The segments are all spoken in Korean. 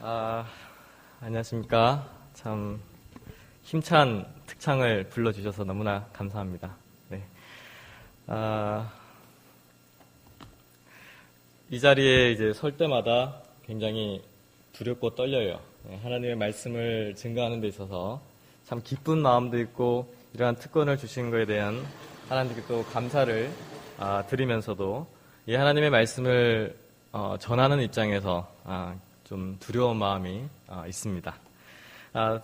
아, 안녕하십니까. 참 힘찬 특창을 불러주셔서 너무나 감사합니다. 네. 이 자리에 이제 설 때마다 굉장히 두렵고 떨려요. 네, 하나님의 말씀을 증거하는 데 있어서 참 기쁜 마음도 있고 이러한 특권을 주신 것에 대한 하나님께 또 감사를 드리면서도 이 하나님의 말씀을 전하는 입장에서 좀 두려운 마음이 있습니다.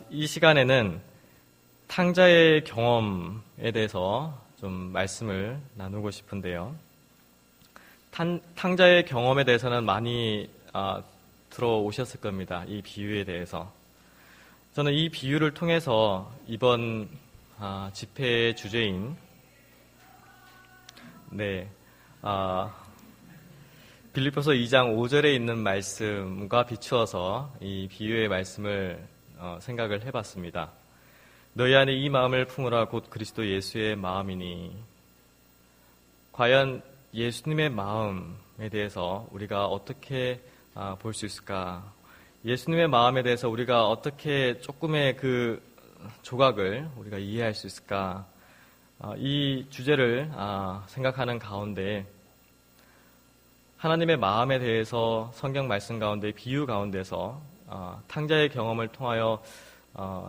이 시간에는 탕자의 경험에 대해서 좀 말씀을 나누고 싶은데요. 탕자의 경험에 대해서는 많이 들어오셨을 겁니다. 이 비유에 대해서. 저는 이 비유를 통해서 이번 집회의 주제인 빌립보서 2장 5절에 있는 말씀과 비추어서 이 비유의 말씀을 생각을 해봤습니다. 너희 안에 이 마음을 품으라 곧 그리스도 예수의 마음이니. 과연 예수님의 마음에 대해서 우리가 어떻게 볼 수 있을까? 예수님의 마음에 대해서 우리가 어떻게 조금의 그 조각을 우리가 이해할 수 있을까? 이 주제를 생각하는 가운데 하나님의 마음에 대해서 성경 말씀 가운데 비유 가운데서 탕자의 경험을 통하여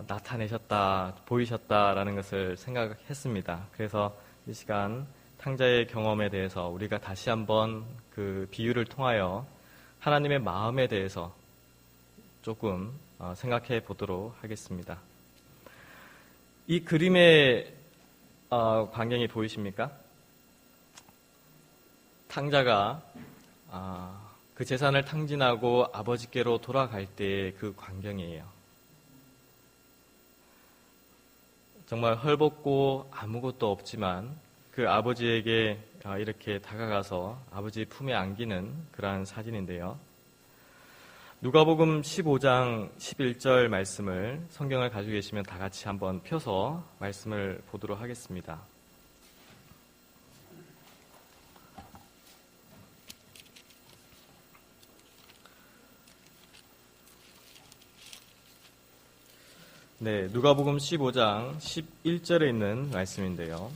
나타내셨다, 보이셨다라는 것을 생각했습니다. 그래서 이 시간 탕자의 경험에 대해서 우리가 다시 한번 그 비유를 통하여 하나님의 마음에 대해서 조금 생각해 보도록 하겠습니다. 이 그림의 광경이 보이십니까? 탕자가 그 재산을 탕진하고 아버지께로 돌아갈 때의 그 광경이에요. 정말 헐벗고 아무것도 없지만 그 아버지에게 이렇게 다가가서 아버지 품에 안기는 그러한 사진인데요. 누가복음 15장 11절 말씀을 성경을 가지고 계시면 다 같이 한번 펴서 말씀을 보도록 하겠습니다. 네, 누가복음 15장 11절에 있는 말씀인데요.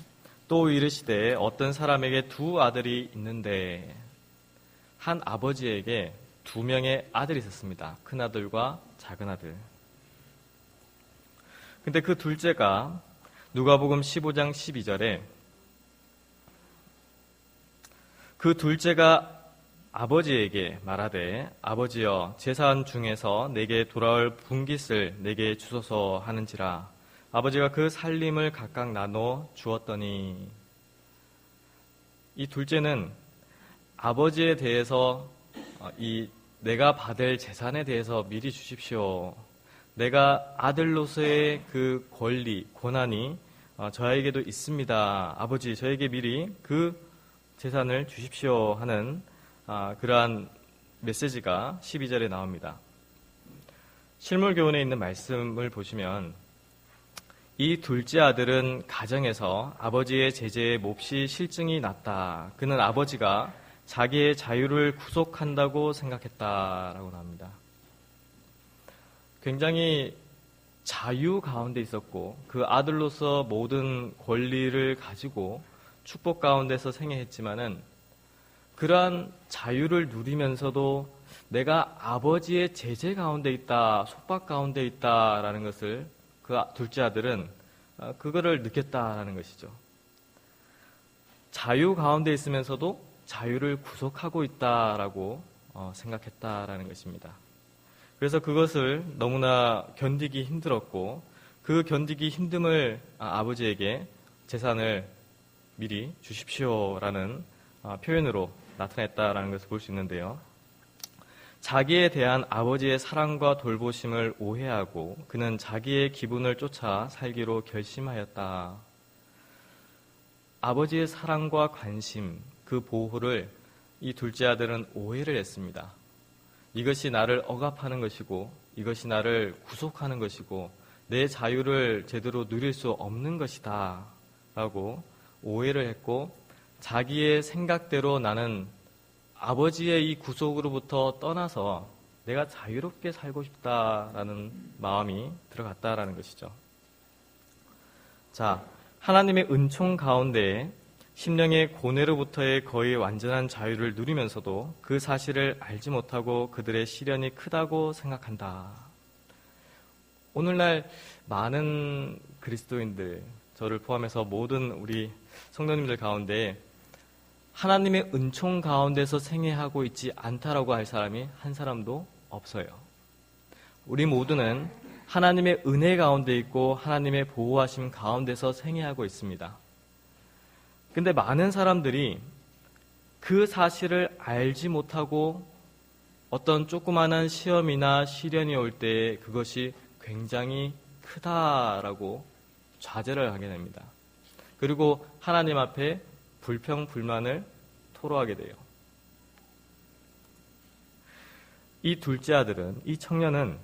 또 이르시되 어떤 사람에게 두 아들이 있는데 한 아버지에게 두 명의 아들이 있었습니다. 큰 아들과 작은 아들. 근데 그 둘째가 누가복음 15장 12절에 그 둘째가 아버지에게 말하되 아버지여 재산 중에서 내게 돌아올 분깃을 내게 주소서 하는지라. 아버지가 그 살림을 각각 나눠 주었더니. 이 둘째는 아버지에 대해서 내가 받을 재산에 대해서 미리 주십시오. 내가 아들로서의 그 권리, 권한이 저에게도 있습니다. 아버지, 저에게 미리 그 재산을 주십시오 하는 그러한 메시지가 12절에 나옵니다. 실물교훈에 있는 말씀을 보시면 이 둘째 아들은 가정에서 아버지의 제재에 몹시 실증이 났다. 그는 아버지가 자기의 자유를 구속한다고 생각했다라고 나옵니다. 굉장히 자유 가운데 있었고 그 아들로서 모든 권리를 가지고 축복 가운데서 생애했지만은 그러한 자유를 누리면서도 내가 아버지의 제재 가운데 있다, 속박 가운데 있다라는 것을 그 둘째 아들은 그거를 느꼈다라는 것이죠. 자유 가운데 있으면서도 자유를 구속하고 있다라고 생각했다라는 것입니다. 그래서 그것을 너무나 견디기 힘들었고 그 견디기 힘듦을 아버지에게 재산을 미리 주십시오라는 표현으로 나타냈다라는 것을 볼 수 있는데요. 자기에 대한 아버지의 사랑과 돌보심을 오해하고 그는 자기의 기분을 쫓아 살기로 결심하였다. 아버지의 사랑과 관심, 그 보호를 이 둘째 아들은 오해를 했습니다. 이것이 나를 억압하는 것이고 이것이 나를 구속하는 것이고 내 자유를 제대로 누릴 수 없는 것이다 라고 오해를 했고 자기의 생각대로 나는 아버지의 이 구속으로부터 떠나서 내가 자유롭게 살고 싶다라는 마음이 들어갔다라는 것이죠. 자, 하나님의 은총 가운데 심령의 고뇌로부터의 거의 완전한 자유를 누리면서도 그 사실을 알지 못하고 그들의 시련이 크다고 생각한다. 오늘날 많은 그리스도인들, 저를 포함해서 모든 우리 성도님들 가운데 하나님의 은총 가운데서 생애하고 있지 않다라고 할 사람이 한 사람도 없어요. 우리 모두는 하나님의 은혜 가운데 있고 하나님의 보호하심 가운데서 생애하고 있습니다. 근데 많은 사람들이 그 사실을 알지 못하고 어떤 조그마한 시험이나 시련이 올 때 그것이 굉장히 크다라고 좌절을 하게 됩니다. 그리고 하나님 앞에 불평, 불만을 토로하게 돼요. 이 둘째 아들은, 이 청년은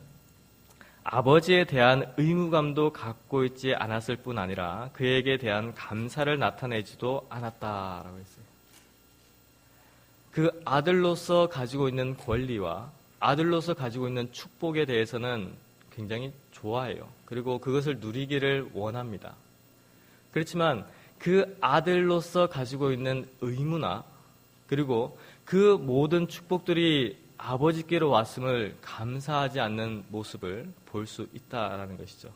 아버지에 대한 의무감도 갖고 있지 않았을 뿐 아니라 그에게 대한 감사를 나타내지도 않았다라고 했어요. 그 아들로서 가지고 있는 권리와 아들로서 가지고 있는 축복에 대해서는 굉장히 좋아해요. 그리고 그것을 누리기를 원합니다. 그렇지만 그 아들로서 가지고 있는 의무나 그리고 그 모든 축복들이 아버지께로 왔음을 감사하지 않는 모습을 볼 수 있다라는 것이죠.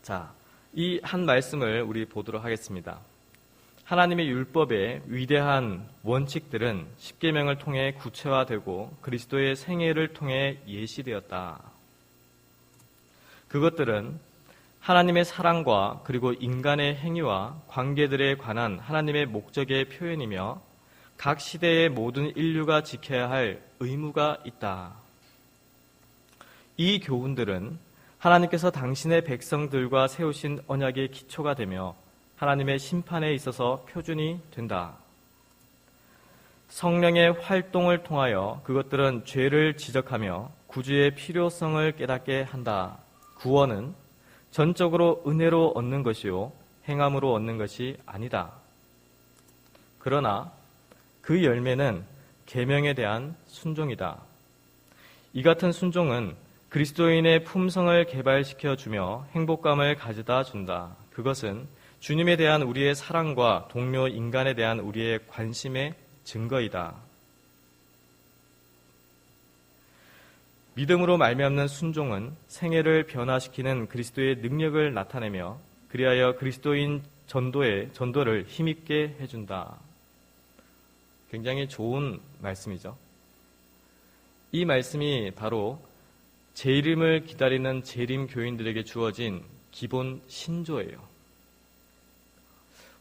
자, 이 한 말씀을 우리 보도록 하겠습니다. 하나님의 율법의 위대한 원칙들은 십계명을 통해 구체화되고 그리스도의 생애를 통해 예시되었다. 그것들은 하나님의 사랑과 그리고 인간의 행위와 관계들에 관한 하나님의 목적의 표현이며 각 시대의 모든 인류가 지켜야 할 의무가 있다. 이 교훈들은 하나님께서 당신의 백성들과 세우신 언약의 기초가 되며 하나님의 심판에 있어서 표준이 된다. 성령의 활동을 통하여 그것들은 죄를 지적하며 구주의 필요성을 깨닫게 한다. 구원은 전적으로 은혜로 얻는 것이요 행함으로 얻는 것이 아니다. 그러나 그 열매는 계명에 대한 순종이다. 이 같은 순종은 그리스도인의 품성을 개발시켜 주며 행복감을 가져다 준다. 그것은 주님에 대한 우리의 사랑과 동료 인간에 대한 우리의 관심의 증거이다. 믿음으로 말미암는 순종은 생애를 변화시키는 그리스도의 능력을 나타내며 그리하여 그리스도인 전도를 힘있게 해준다. 굉장히 좋은 말씀이죠. 이 말씀이 바로 재림을 기다리는 재림 교인들에게 주어진 기본 신조예요.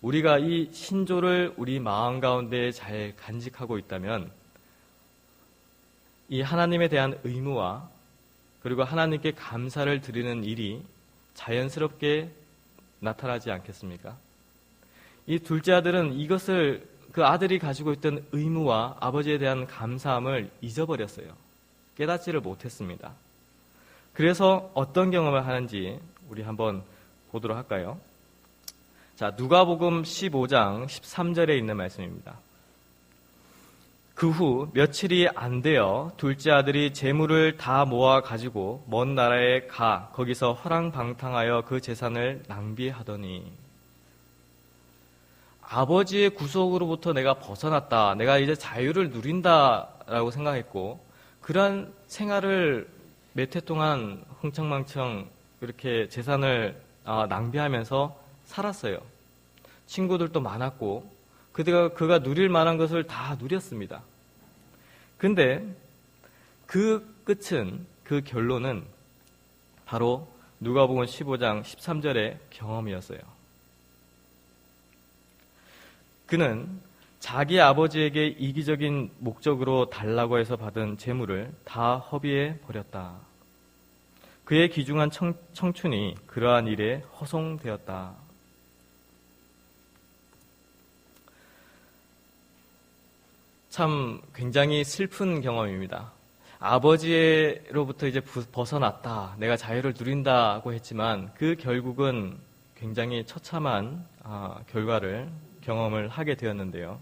우리가 이 신조를 우리 마음 가운데 잘 간직하고 있다면 이 하나님에 대한 의무와 그리고 하나님께 감사를 드리는 일이 자연스럽게 나타나지 않겠습니까? 이 둘째 아들은 이것을 그 아들이 가지고 있던 의무와 아버지에 대한 감사함을 잊어버렸어요. 깨닫지를 못했습니다. 그래서 어떤 경험을 하는지 우리 한번 보도록 할까요? 자, 누가복음 15장 13절에 있는 말씀입니다. 그 후 며칠이 안 되어 둘째 아들이 재물을 다 모아 가지고 먼 나라에 가 거기서 허랑방탕하여 그 재산을 낭비하더니 아버지의 구속으로부터 내가 벗어났다. 내가 이제 자유를 누린다라고 생각했고 그러한 생활을 몇 해 동안 흥청망청 이렇게 재산을 낭비하면서 살았어요. 친구들도 많았고 그가 누릴 만한 것을 다 누렸습니다. 근데 그 끝은, 그 결론은 바로 누가복음 15장 13절의 경험이었어요. 그는 자기 아버지에게 이기적인 목적으로 달라고 해서 받은 재물을 다 허비해 버렸다. 그의 귀중한 청춘이 그러한 일에 허송되었다. 참 굉장히 슬픈 경험입니다. 아버지로부터 이제 벗어났다. 내가 자유를 누린다고 했지만 그 결국은 굉장히 처참한 경험을 하게 되었는데요.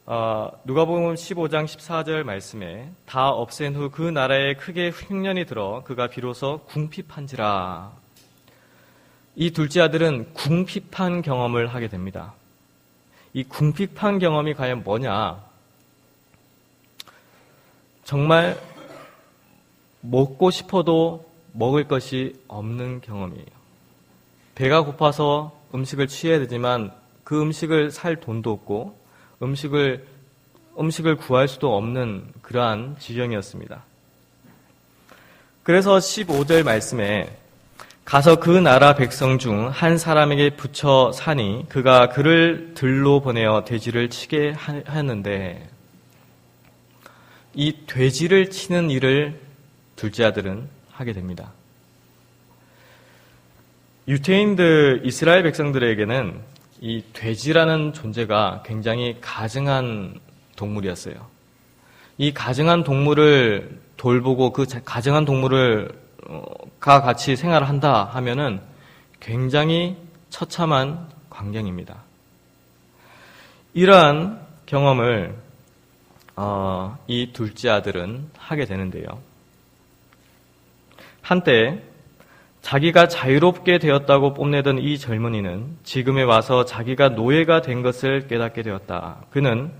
누가복음 15장 14절 말씀에 다 없앤 후 그 나라에 크게 흉년이 들어 그가 비로소 궁핍한지라. 이 둘째 아들은 궁핍한 경험을 하게 됩니다. 이 궁핍한 경험이 과연 뭐냐? 정말 먹고 싶어도 먹을 것이 없는 경험이에요. 배가 고파서 음식을 취해야 되지만 그 음식을 살 돈도 없고 음식을 구할 수도 없는 그러한 지경이었습니다. 그래서 15절 말씀에 가서 그 나라 백성 중 한 사람에게 붙여 사니 그가 그를 들로 보내어 돼지를 치게 하였는데, 이 돼지를 치는 일을 둘째 아들은 하게 됩니다. 유태인들, 이스라엘 백성들에게는 이 돼지라는 존재가 굉장히 가증한 동물이었어요. 이 가증한 동물을 돌보고 그 가증한 동물을 가 같이 생활을 한다 하면은 굉장히 처참한 광경입니다. 이러한 경험을 이 둘째 아들은 하게 되는데요. 한때 자기가 자유롭게 되었다고 뽐내던 이 젊은이는 지금에 와서 자기가 노예가 된 것을 깨닫게 되었다. 그는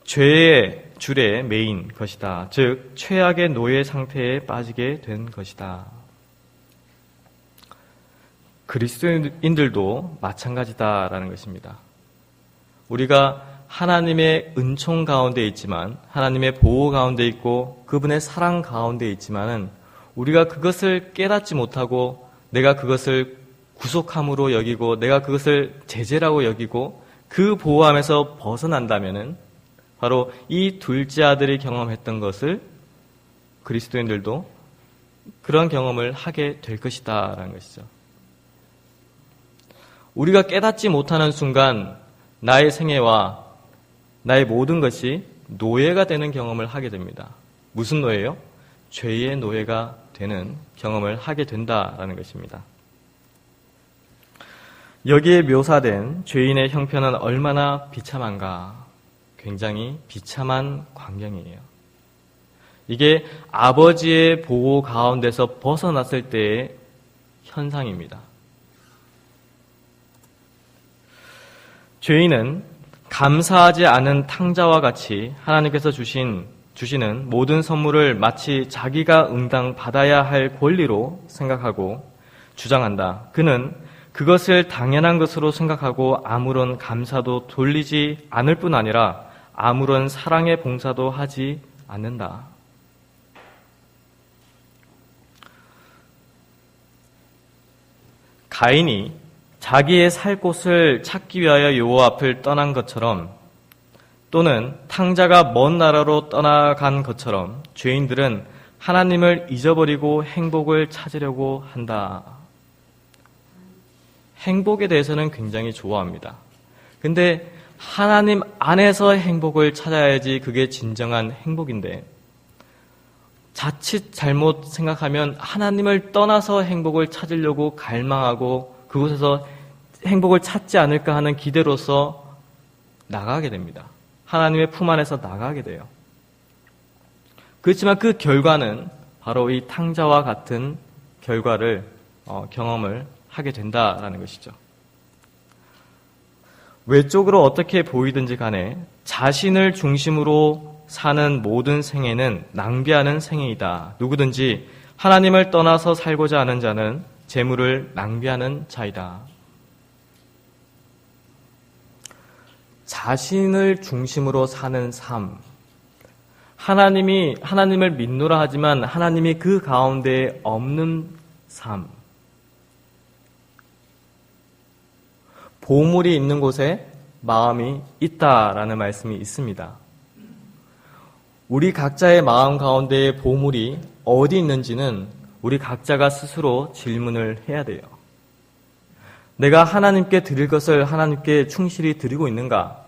죄의 줄에 매인 것이다. 즉 최악의 노예 상태에 빠지게 된 것이다. 그리스도인들도 마찬가지다라는 것입니다. 우리가 하나님의 은총 가운데 있지만, 하나님의 보호 가운데 있고 그분의 사랑 가운데 있지만은 우리가 그것을 깨닫지 못하고 내가 그것을 구속함으로 여기고 내가 그것을 제재라고 여기고 그 보호함에서 벗어난다면은 바로 이 둘째 아들이 경험했던 것을 그리스도인들도 그런 경험을 하게 될 것이다 라는 것이죠. 우리가 깨닫지 못하는 순간 나의 생애와 나의 모든 것이 노예가 되는 경험을 하게 됩니다. 무슨 노예요? 죄의 노예가 되는 경험을 하게 된다라는 것입니다. 여기에 묘사된 죄인의 형편은 얼마나 비참한가. 굉장히 비참한 광경이에요. 이게 아버지의 보호 가운데서 벗어났을 때의 현상입니다. 죄인은 감사하지 않은 탕자와 같이 하나님께서 주시는 모든 선물을 마치 자기가 응당 받아야 할 권리로 생각하고 주장한다. 그는 그것을 당연한 것으로 생각하고 아무런 감사도 돌리지 않을 뿐 아니라 아무런 사랑의 봉사도 하지 않는다. 가인이 자기의 살 곳을 찾기 위하여 여호와 앞을 떠난 것처럼, 또는 탕자가 먼 나라로 떠나간 것처럼 죄인들은 하나님을 잊어버리고 행복을 찾으려고 한다. 행복에 대해서는 굉장히 좋아합니다. 근데 하나님 안에서 행복을 찾아야지 그게 진정한 행복인데, 자칫 잘못 생각하면 하나님을 떠나서 행복을 찾으려고 갈망하고 그곳에서 행복을 찾지 않을까 하는 기대로서 나가게 됩니다. 하나님의 품 안에서 나가게 돼요. 그렇지만 그 결과는 바로 이 탕자와 같은 결과를 경험을 하게 된다라는 것이죠. 외적으로 어떻게 보이든지 간에 자신을 중심으로 사는 모든 생애는 낭비하는 생애이다. 누구든지 하나님을 떠나서 살고자 하는 자는 재물을 낭비하는 자이다. 자신을 중심으로 사는 삶. 하나님을 믿노라 하지만 하나님이 그 가운데에 없는 삶. 보물이 있는 곳에 마음이 있다라는 말씀이 있습니다. 우리 각자의 마음 가운데의 보물이 어디 있는지는 우리 각자가 스스로 질문을 해야 돼요. 내가 하나님께 드릴 것을 하나님께 충실히 드리고 있는가?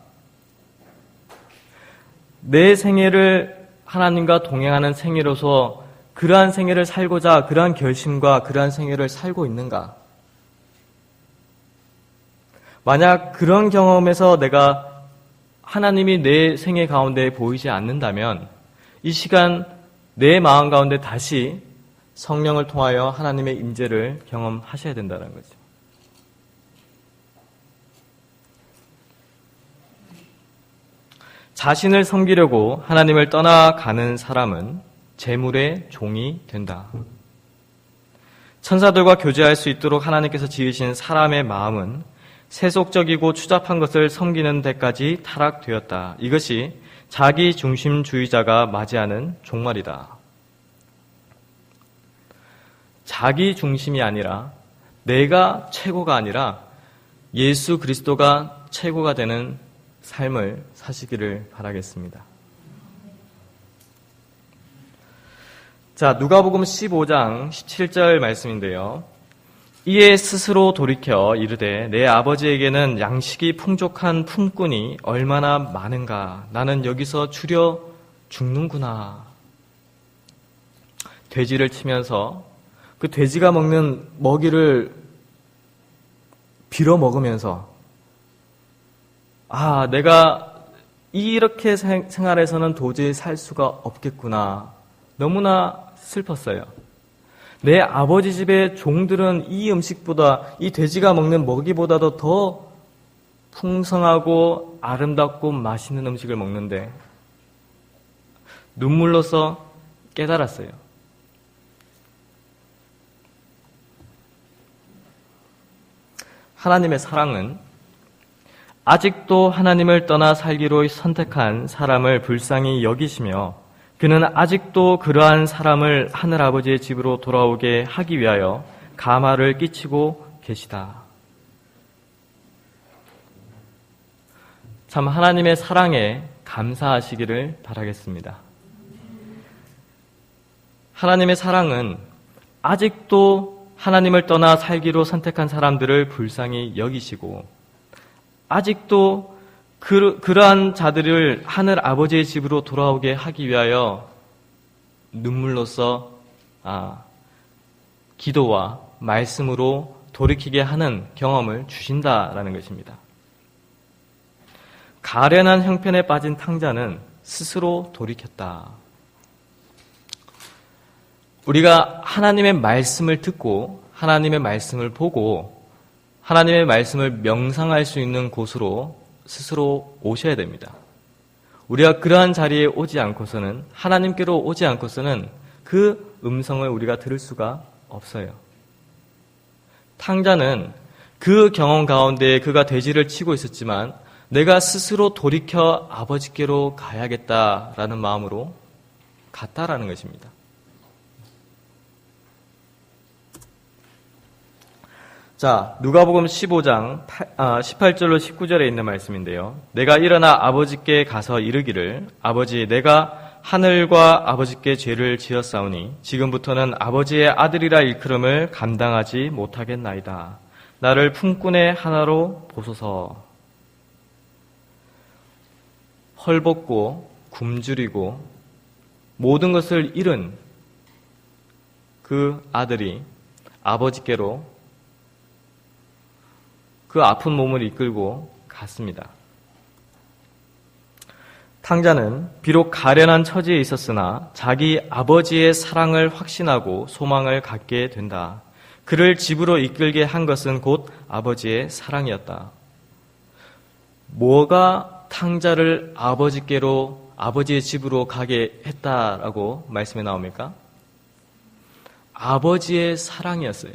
내 생애를 하나님과 동행하는 생애로서 그러한 생애를 살고자 그러한 결심과 그러한 생애를 살고 있는가? 만약 그런 경험에서 내가 하나님이 내 생애 가운데 보이지 않는다면 이 시간 내 마음 가운데 다시 성령을 통하여 하나님의 임재를 경험하셔야 된다는 거죠. 자신을 섬기려고 하나님을 떠나가는 사람은 재물의 종이 된다. 천사들과 교제할 수 있도록 하나님께서 지으신 사람의 마음은 세속적이고 추잡한 것을 섬기는 데까지 타락되었다. 이것이 자기 중심주의자가 맞이하는 종말이다. 자기 중심이 아니라 내가 최고가 아니라 예수 그리스도가 최고가 되는 삶을 사시기를 바라겠습니다. 자, 누가복음 15장 17절 말씀인데요. 이에 스스로 돌이켜 이르되 내 아버지에게는 양식이 풍족한 품꾼이 얼마나 많은가. 나는 여기서 추려 죽는구나. 돼지를 치면서 그 돼지가 먹는 먹이를 빌어 먹으면서 내가 이렇게 생활해서는 도저히 살 수가 없겠구나. 너무나 슬펐어요. 내 아버지 집의 종들은 이 음식보다, 이 돼지가 먹는 먹이보다도 더 풍성하고 아름답고 맛있는 음식을 먹는데 눈물로써 깨달았어요. 하나님의 사랑은 아직도 하나님을 떠나 살기로 선택한 사람을 불쌍히 여기시며 그는 아직도 그러한 사람을 하늘아버지의 집으로 돌아오게 하기 위하여 감화를 끼치고 계시다. 참 하나님의 사랑에 감사하시기를 바라겠습니다. 하나님의 사랑은 아직도 하나님을 떠나 살기로 선택한 사람들을 불쌍히 여기시고 아직도 그러한 자들을 하늘 아버지의 집으로 돌아오게 하기 위하여 눈물로써 기도와 말씀으로 돌이키게 하는 경험을 주신다라는 것입니다. 가련한 형편에 빠진 탕자는 스스로 돌이켰다. 우리가 하나님의 말씀을 듣고 하나님의 말씀을 보고 하나님의 말씀을 명상할 수 있는 곳으로 스스로 오셔야 됩니다. 우리가 그러한 자리에 오지 않고서는, 하나님께로 오지 않고서는 그 음성을 우리가 들을 수가 없어요. 탕자는 그 경험 가운데 그가 돼지를 치고 있었지만 내가 스스로 돌이켜 아버지께로 가야겠다라는 마음으로 갔다라는 것입니다. 자, 누가복음 15장 18절로 19절에 있는 말씀인데요. 내가 일어나 아버지께 가서 이르기를 아버지 내가 하늘과 아버지께 죄를 지었사오니 지금부터는 아버지의 아들이라 일컬음을 감당하지 못하겠나이다. 나를 품꾼의 하나로 보소서. 헐벗고 굶주리고 모든 것을 잃은 그 아들이 아버지께로 그 아픈 몸을 이끌고 갔습니다. 탕자는 비록 가련한 처지에 있었으나 자기 아버지의 사랑을 확신하고 소망을 갖게 된다. 그를 집으로 이끌게 한 것은 곧 아버지의 사랑이었다. 뭐가 탕자를 아버지께로, 아버지의 집으로 가게 했다라고 말씀에 나옵니까? 아버지의 사랑이었어요.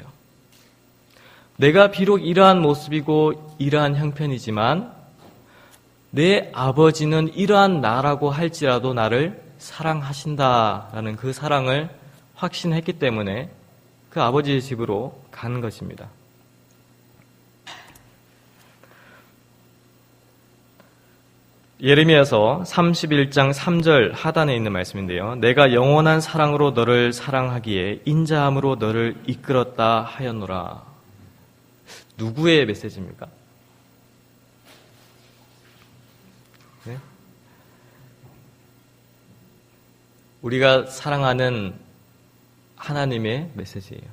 내가 비록 이러한 모습이고 이러한 형편이지만 내 아버지는 이러한 나라고 할지라도 나를 사랑하신다라는 그 사랑을 확신했기 때문에 그 아버지의 집으로 간 것입니다. 예레미야서 31장 3절 하단에 있는 말씀인데요. 내가 영원한 사랑으로 너를 사랑하기에 인자함으로 너를 이끌었다 하였노라. 누구의 메시지입니까? 네? 우리가 사랑하는 하나님의 메시지예요.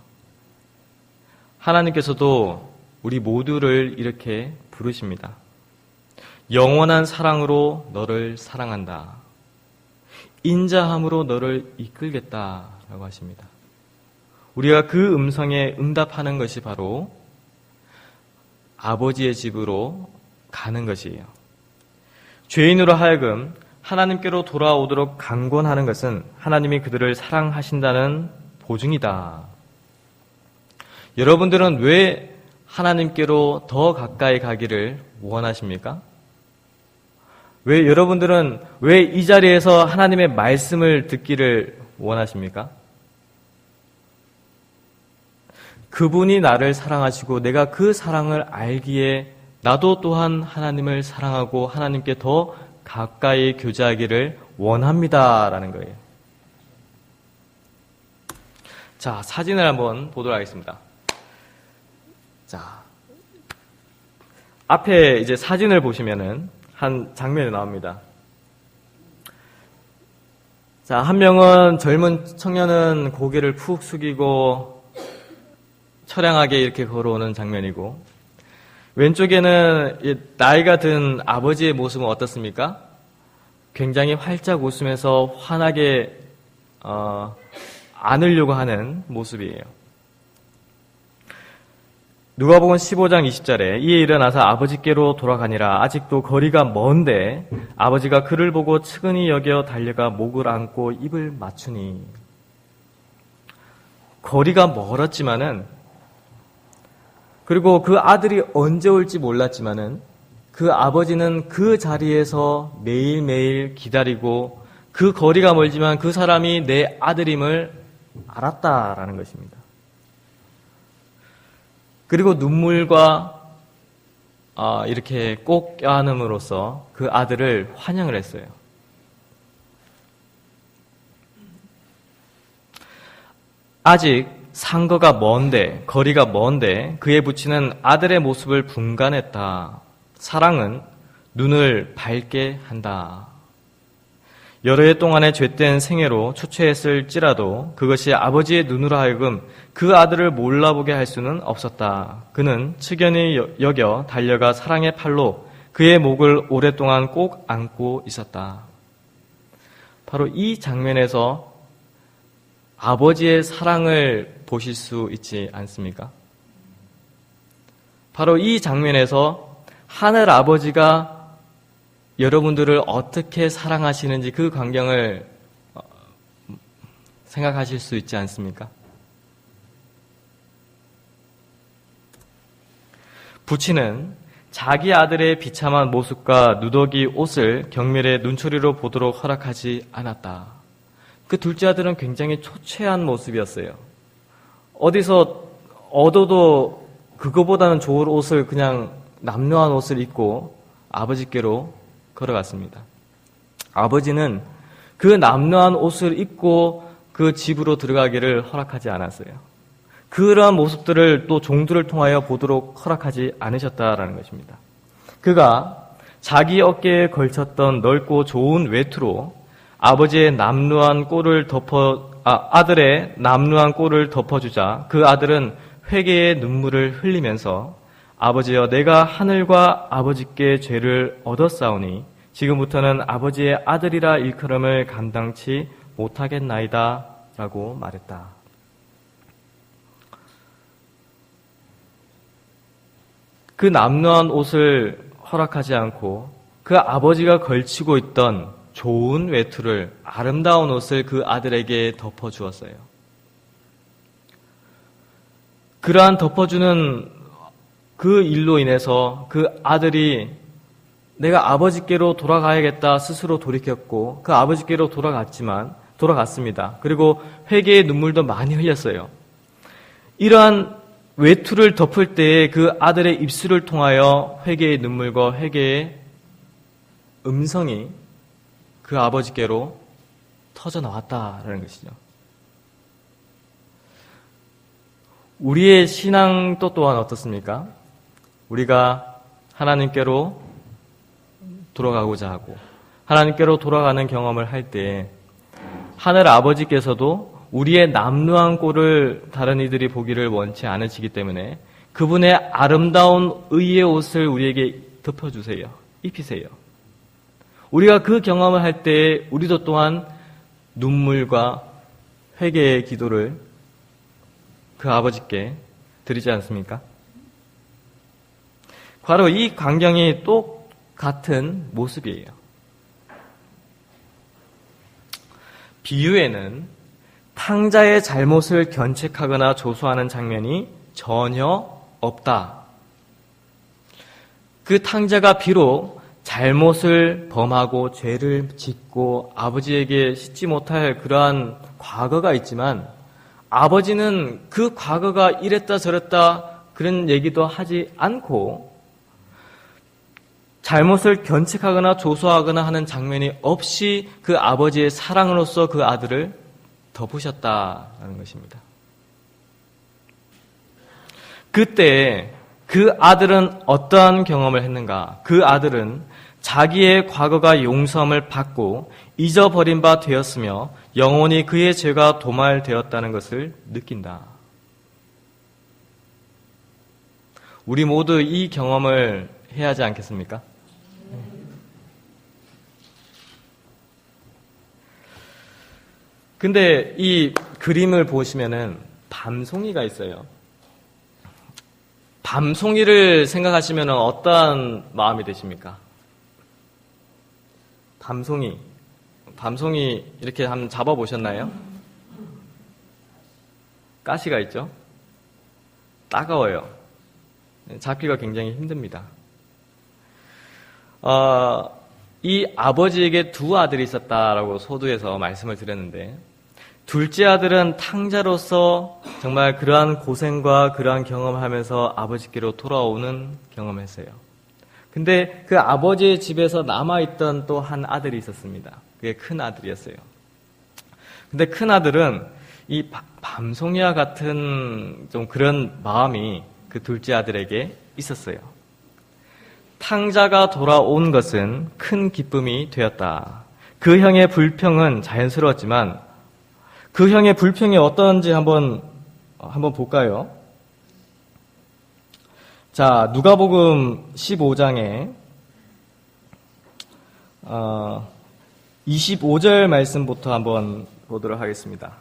하나님께서도 우리 모두를 이렇게 부르십니다. 영원한 사랑으로 너를 사랑한다. 인자함으로 너를 이끌겠다라고 하십니다. 우리가 그 음성에 응답하는 것이 바로 아버지의 집으로 가는 것이에요. 죄인으로 하여금 하나님께로 돌아오도록 강권하는 것은 하나님이 그들을 사랑하신다는 보증이다. 여러분들은 왜 하나님께로 더 가까이 가기를 원하십니까? 여러분들은 왜 이 자리에서 하나님의 말씀을 듣기를 원하십니까? 그분이 나를 사랑하시고 내가 그 사랑을 알기에 나도 또한 하나님을 사랑하고 하나님께 더 가까이 교제하기를 원합니다라는 거예요. 자, 사진을 한번 보도록 하겠습니다. 자, 앞에 이제 사진을 보시면은 한 장면이 나옵니다. 자, 한 명은 젊은 청년은 고개를 푹 숙이고 처량하게 이렇게 걸어오는 장면이고, 왼쪽에는 나이가 든 아버지의 모습은 어떻습니까? 굉장히 활짝 웃으면서 환하게 안으려고 하는 모습이에요. 누가복음 15장 20절에 이에 일어나서 아버지께로 돌아가니라. 아직도 거리가 먼데 아버지가 그를 보고 측은히 여겨 달려가 목을 안고 입을 맞추니. 거리가 멀었지만은, 그리고 그 아들이 언제 올지 몰랐지만은 그 아버지는 그 자리에서 매일매일 기다리고 그 거리가 멀지만 그 사람이 내 아들임을 알았다라는 것입니다. 그리고 눈물과 이렇게 꼭 껴안음으로써 그 아들을 환영을 했어요. 아직 상거가 먼데, 거리가 먼데 그의 부친은 아들의 모습을 분간했다. 사랑은 눈을 밝게 한다. 여러 해 동안의 죄된 생애로 초췌했을지라도 그것이 아버지의 눈으로 하여금 그 아들을 몰라보게 할 수는 없었다. 그는 측연히 여겨 달려가 사랑의 팔로 그의 목을 오랫동안 꼭 안고 있었다. 바로 이 장면에서 아버지의 사랑을 보실 수 있지 않습니까? 바로 이 장면에서 하늘 아버지가 여러분들을 어떻게 사랑하시는지 그 광경을 생각하실 수 있지 않습니까? 부친은 자기 아들의 비참한 모습과 누더기 옷을 경멸의 눈초리로 보도록 허락하지 않았다. 그 둘째 아들은 굉장히 초췌한 모습이었어요. 어디서 얻어도 그거보다는 좋은 옷을, 그냥 남루한 옷을 입고 아버지께로 걸어갔습니다. 아버지는 그 남루한 옷을 입고 그 집으로 들어가기를 허락하지 않았어요. 그러한 모습들을 또 종들을 통하여 보도록 허락하지 않으셨다라는 것입니다. 그가 자기 어깨에 걸쳤던 넓고 좋은 외투로 아버지의 남루한 꼴을 아들의 남루한 꼴을 덮어주자 그 아들은 회개의 눈물을 흘리면서 아버지여, 내가 하늘과 아버지께 죄를 얻었사오니 지금부터는 아버지의 아들이라 일컬음을 감당치 못하겠나이다 라고 말했다. 그 남루한 옷을 허락하지 않고 그 아버지가 걸치고 있던 좋은 외투를, 아름다운 옷을 그 아들에게 덮어주었어요. 그러한 덮어주는 그 일로 인해서 그 아들이 내가 아버지께로 돌아가야겠다 스스로 돌이켰고 그 아버지께로 돌아갔습니다. 그리고 회개의 눈물도 많이 흘렸어요. 이러한 외투를 덮을 때에 그 아들의 입술을 통하여 회개의 눈물과 회개의 음성이 그 아버지께로 터져 나왔다라는 것이죠. 우리의 신앙도 또한 어떻습니까? 우리가 하나님께로 돌아가고자 하고 하나님께로 돌아가는 경험을 할 때 하늘 아버지께서도 우리의 남루한 꼴을 다른 이들이 보기를 원치 않으시기 때문에 그분의 아름다운 의의 옷을 우리에게 덮어주세요. 입히세요. 우리가 그 경험을 할 때 우리도 또한 눈물과 회개의 기도를 그 아버지께 드리지 않습니까? 바로 이 광경이 똑같은 모습이에요. 비유에는 탕자의 잘못을 견책하거나 조소하는 장면이 전혀 없다. 그 탕자가 비록 잘못을 범하고 죄를 짓고 아버지에게 씻지 못할 그러한 과거가 있지만 아버지는 그 과거가 이랬다 저랬다 그런 얘기도 하지 않고 잘못을 견책하거나 조소하거나 하는 장면이 없이 그 아버지의 사랑으로서 그 아들을 덮으셨다는 것입니다. 그때 그 아들은 어떠한 경험을 했는가? 그 아들은 자기의 과거가 용서함을 받고 잊어버린 바 되었으며 영원히 그의 죄가 도말되었다는 것을 느낀다. 우리 모두 이 경험을 해야 하지 않겠습니까? 근데 이 그림을 보시면은 밤송이가 있어요. 밤송이를 생각하시면 어떠한 마음이 되십니까? 밤송이 이렇게 한번 잡아보셨나요? 가시가 있죠? 따가워요. 잡기가 굉장히 힘듭니다. 이 아버지에게 두 아들이 있었다라고 소두에서 말씀을 드렸는데 둘째 아들은 탕자로서 정말 그러한 고생과 그러한 경험을 하면서 아버지께로 돌아오는 경험을 했어요. 근데 그 아버지의 집에서 남아있던 또 한 아들이 있었습니다. 그게 큰 아들이었어요. 근데 큰 아들은 이 밤송이와 같은 좀 그런 마음이 그 둘째 아들에게 있었어요. 탕자가 돌아온 것은 큰 기쁨이 되었다. 그 형의 불평은 자연스러웠지만 그 형의 불평이 어떤지 한번 볼까요? 자, 누가복음 15장에 25절 말씀부터 한번 보도록 하겠습니다.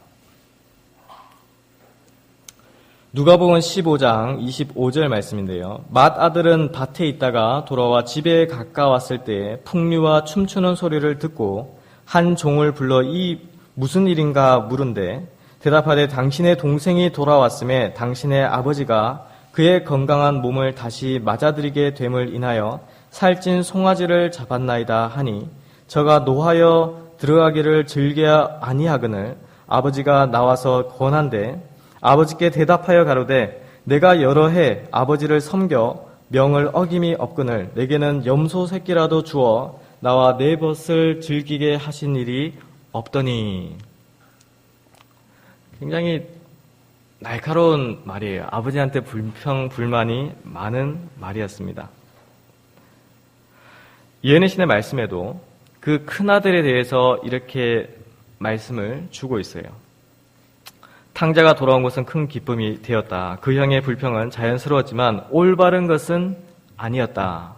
누가복음 15장 25절 말씀인데요. 맏아들은 밭에 있다가 돌아와 집에 가까웠을 때 풍류와 춤추는 소리를 듣고 한 종을 불러 이 무슨 일인가 물은데 대답하되 당신의 동생이 돌아왔음에 당신의 아버지가 그의 건강한 몸을 다시 맞아들이게 됨을 인하여 살찐 송아지를 잡았나이다 하니 저가 노하여 들어가기를 즐겨 아니하거늘 아버지가 나와서 권한대 아버지께 대답하여 가로되 내가 여러 해 아버지를 섬겨 명을 어김이 없거늘 내게는 염소 새끼라도 주어 나와 내 벗을 즐기게 하신 일이 없더니. 굉장히 날카로운 말이에요. 아버지한테 불만이 많은 말이었습니다. 예언의 신의 말씀에도 그 큰아들에 대해서 이렇게 말씀을 주고 있어요. 탕자가 돌아온 것은 큰 기쁨이 되었다. 그 형의 불평은 자연스러웠지만 올바른 것은 아니었다.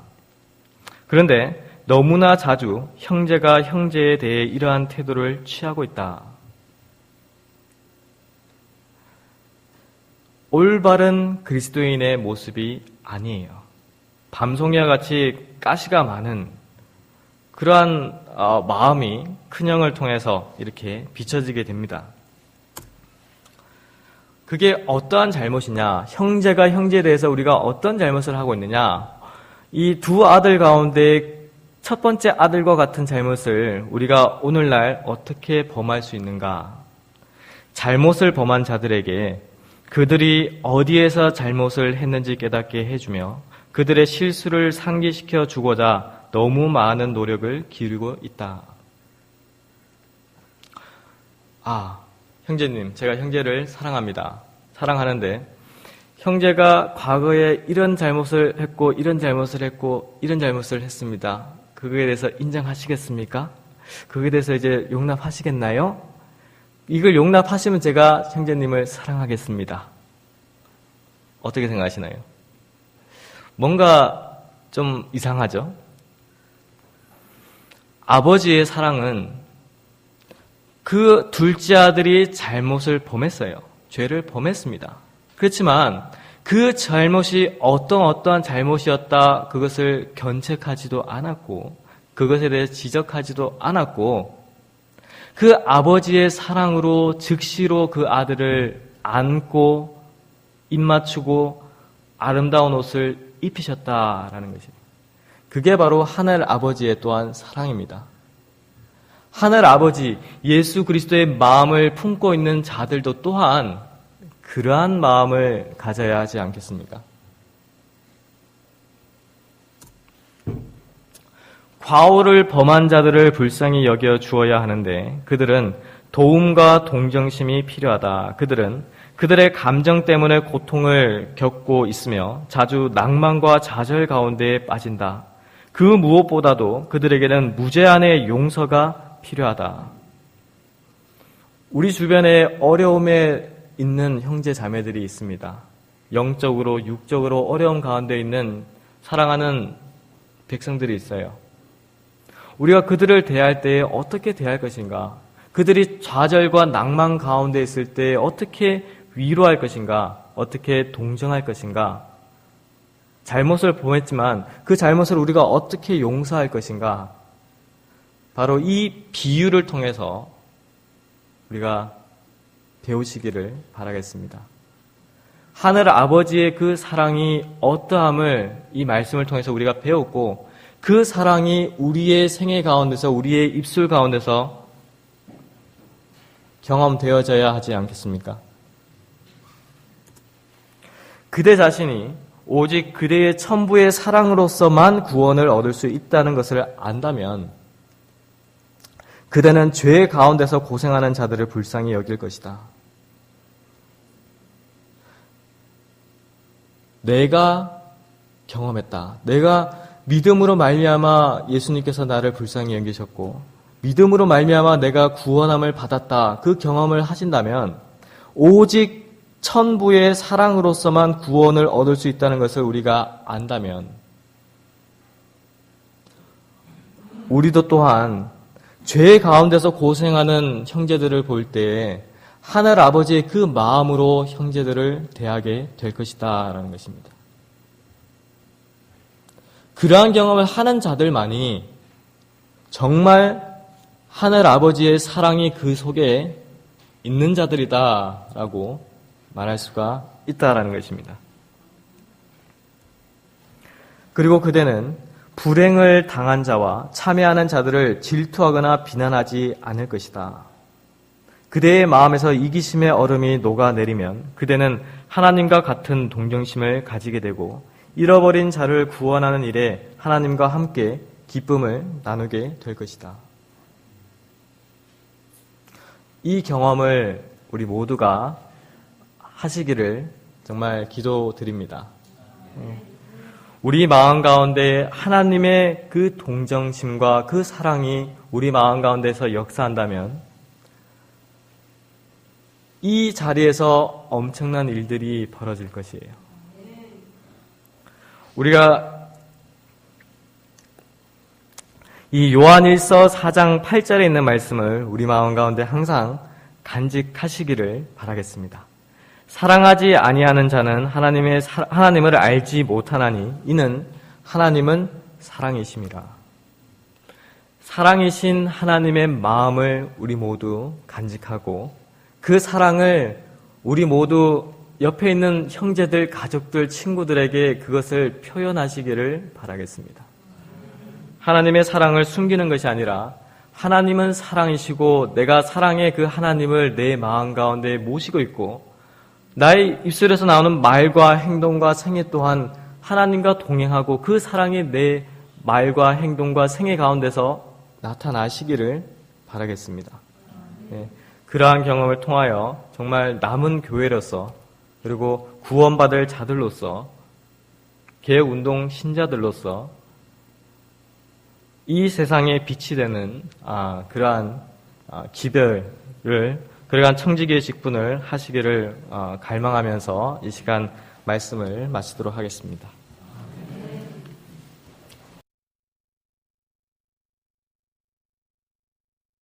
그런데 너무나 자주 형제가 형제에 대해 이러한 태도를 취하고 있다. 올바른 그리스도인의 모습이 아니에요. 밤송이와 같이 가시가 많은 그러한 마음이 큰형을 통해서 이렇게 비춰지게 됩니다. 그게 어떠한 잘못이냐? 형제가 형제에 대해서 우리가 어떤 잘못을 하고 있느냐? 이 두 아들 가운데 첫 번째 아들과 같은 잘못을 우리가 오늘날 어떻게 범할 수 있는가? 잘못을 범한 자들에게 그들이 어디에서 잘못을 했는지 깨닫게 해주며 그들의 실수를 상기시켜 주고자 너무 많은 노력을 기울이고 있다. 형제님, 제가 형제를 사랑합니다. 사랑하는데 형제가 과거에 이런 잘못을 했고 이런 잘못을 했고 이런 잘못을 했습니다. 그거에 대해서 인정하시겠습니까? 그거에 대해서 이제 용납하시겠나요? 이걸 용납하시면 제가 형제님을 사랑하겠습니다. 어떻게 생각하시나요? 뭔가 좀 이상하죠? 아버지의 사랑은 그 둘째 아들이 잘못을 범했어요. 죄를 범했습니다. 그렇지만 그 잘못이 어떠한 잘못이었다 그것을 견책하지도 않았고 그것에 대해 지적하지도 않았고 그 아버지의 사랑으로 즉시로 그 아들을 안고 입맞추고 아름다운 옷을 입히셨다라는 것이에요. 그게 바로 하늘 아버지의 또한 사랑입니다. 하늘 아버지 예수 그리스도의 마음을 품고 있는 자들도 또한 그러한 마음을 가져야 하지 않겠습니까? 과오를 범한 자들을 불쌍히 여겨 주어야 하는데 그들은 도움과 동정심이 필요하다. 그들은 그들의 감정 때문에 고통을 겪고 있으며 자주 낭만과 좌절 가운데에 빠진다. 그 무엇보다도 그들에게는 무제한의 용서가 필요하다. 우리 주변에 어려움에 있는 형제 자매들이 있습니다. 영적으로 육적으로 어려움 가운데 있는 사랑하는 백성들이 있어요. 우리가 그들을 대할 때 어떻게 대할 것인가? 그들이 좌절과 낭만 가운데 있을 때 어떻게 위로할 것인가? 어떻게 동정할 것인가? 잘못을 범했지만 그 잘못을 우리가 어떻게 용서할 것인가? 바로 이 비유를 통해서 우리가 배우시기를 바라겠습니다. 하늘 아버지의 그 사랑이 어떠함을 이 말씀을 통해서 우리가 배웠고 그 사랑이 우리의 생애 가운데서 우리의 입술 가운데서 경험되어져야 하지 않겠습니까? 그대 자신이 오직 그대의 천부의 사랑으로서만 구원을 얻을 수 있다는 것을 안다면 그대는 죄 가운데서 고생하는 자들을 불쌍히 여길 것이다. 내가 경험했다. 내가 믿음으로 말미암아 예수님께서 나를 불쌍히 여기셨고 믿음으로 말미암아 내가 구원함을 받았다. 그 경험을 하신다면 오직 천부의 사랑으로서만 구원을 얻을 수 있다는 것을 우리가 안다면 우리도 또한 죄 가운데서 고생하는 형제들을 볼 때 하늘 아버지의 그 마음으로 형제들을 대하게 될 것이다 라는 것입니다. 그러한 경험을 하는 자들만이 정말 하늘 아버지의 사랑이 그 속에 있는 자들이다라고 말할 수가 있다라는 것입니다. 그리고 그대는 불행을 당한 자와 참여하는 자들을 질투하거나 비난하지 않을 것이다. 그대의 마음에서 이기심의 얼음이 녹아내리면 그대는 하나님과 같은 동정심을 가지게 되고 잃어버린 자를 구원하는 일에 하나님과 함께 기쁨을 나누게 될 것이다. 이 경험을 우리 모두가 하시기를 정말 기도드립니다. 우리 마음 가운데 하나님의 그 동정심과 그 사랑이 우리 마음 가운데서 역사한다면 이 자리에서 엄청난 일들이 벌어질 것이에요. 우리가 이 요한일서 4장 8절에 있는 말씀을 우리 마음 가운데 항상 간직하시기를 바라겠습니다. 사랑하지 아니하는 자는 하나님을 알지 못하나니 이는 하나님은 사랑이심이라. 사랑이신 하나님의 마음을 우리 모두 간직하고 그 사랑을 우리 모두 옆에 있는 형제들, 가족들, 친구들에게 그것을 표현하시기를 바라겠습니다. 하나님의 사랑을 숨기는 것이 아니라 하나님은 사랑이시고 내가 사랑의 그 하나님을 내 마음 가운데 모시고 있고 나의 입술에서 나오는 말과 행동과 생애 또한 하나님과 동행하고 그 사랑이 내 말과 행동과 생애 가운데서 나타나시기를 바라겠습니다. 네, 그러한 경험을 통하여 정말 남은 교회로서 그리고 구원받을 자들로서 개혁운동 신자들로서 이 세상에 빛이 되는 그러한 기별을 그러한 청지기의 직분을 하시기를 갈망하면서 이 시간 말씀을 마치도록 하겠습니다.